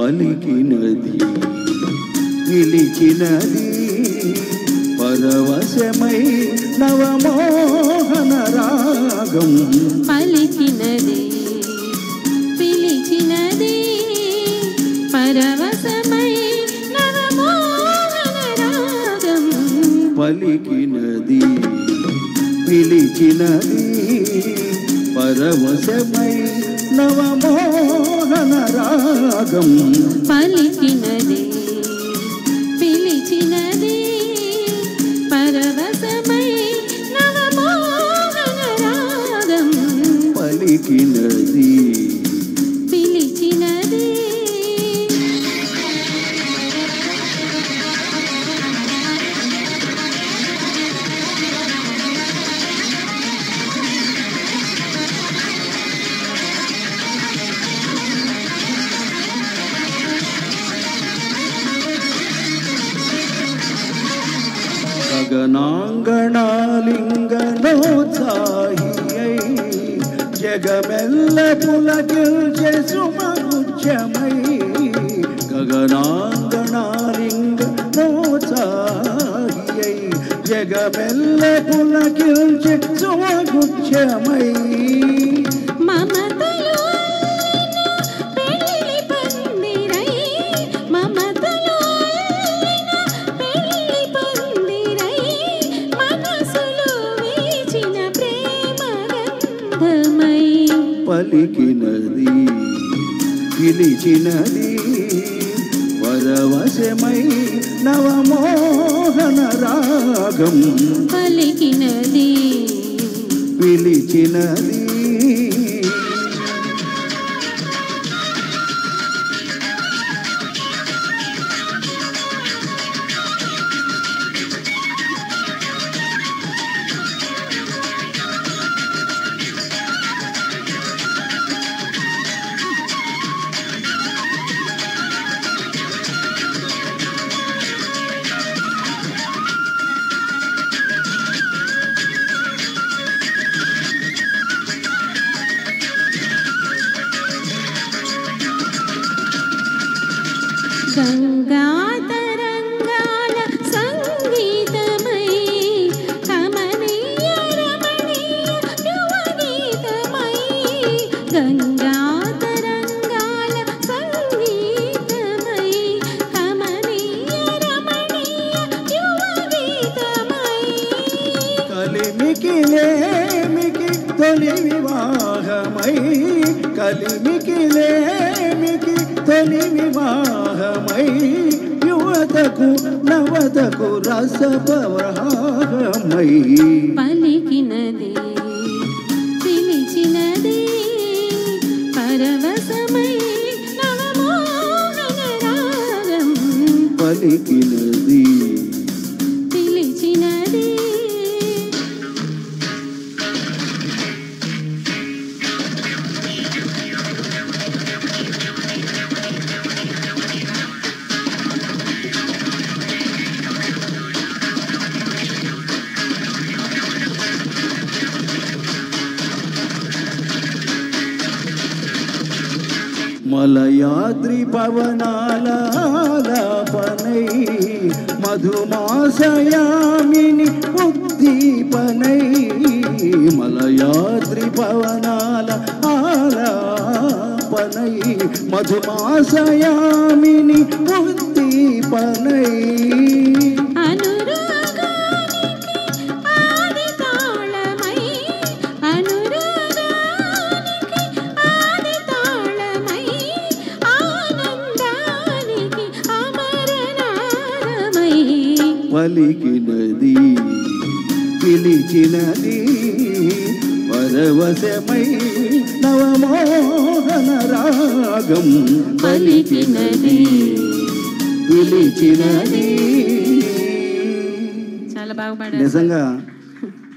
పలికినది పిలిచినది పరవశమై నవమోహన రాగం పలికినది పిలిచినది పరవశమై నవమోహన రాగం పలికినది పిలిచినది పరవశమై నవమోహన రాగం పలికినది పిలిచినది పరవశమై నవమోహన రాగం పలికినది పిలిచినది గగనాంగణాలింగనోత్సాహియై జగమెల్ల పులకిల్చె సుమగుచ్చమై గగనాంగణాలింగనోత్సాహియై జగమెల్ల పులకిల్చె సుమగుచ్చమై మమతలో పెళ్లి పందిరై మమతలో పెళ్లి పందిరై మనసులో వేచిన ప్రేమ గంధమై పలికినది పిలిచినది పరవశమై నవమోహన రాగం పలికినది పిలిచినది గంగాతరంగాల సంగీతమై కమనీయ రమణీయ యువగీతమై గంగాతరంగాల సంగీతమై కమనీయ రమణీయ యువగీతమై కలిమికి లేమికి తొలి వివాహమై కలిమికి లేమికి తొలి వివాహమై యువతకు నవతకు రసపవహామై పలికినది పిలిచినది పరవశమై నవమోహన రాగం పలికినది పిలిచినది మలయాద్రి పవనాల ఆలాపనై మధుమాసయామిని ఉద్దీపనై మలయాద్రి పవనాల ఆలాపనై మధుమాసయామిని ఉద్దీపనై అనురాగానికి ఆది తాళమై అనురాగానికి ఆది తాళమై ఆనందానికి అమరనాదమై పలికినది పిలిచినది పరవశమై నవమోహన రాగం పలికినది పిలిచినది. చాలా బాగా పాడారు. నిజంగా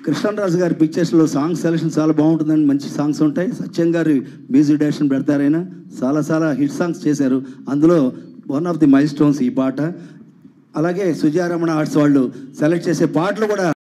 కృష్ణరాజు గారి పిక్చర్స్లో సాంగ్ సెలెక్షన్ చాలా బాగుంటుందండి. మంచి సాంగ్స్ ఉంటాయి. సత్యం గారి మ్యూజిక్ డైరెక్షన్ పెడతారైనా చాలా హిట్ సాంగ్స్ చేశారు. అందులో one of the mile stones ఈ పాట. అలాగే సుజారమణ ఆర్ట్స్ వాళ్ళు సెలెక్ట్ చేసే పాటలు కూడా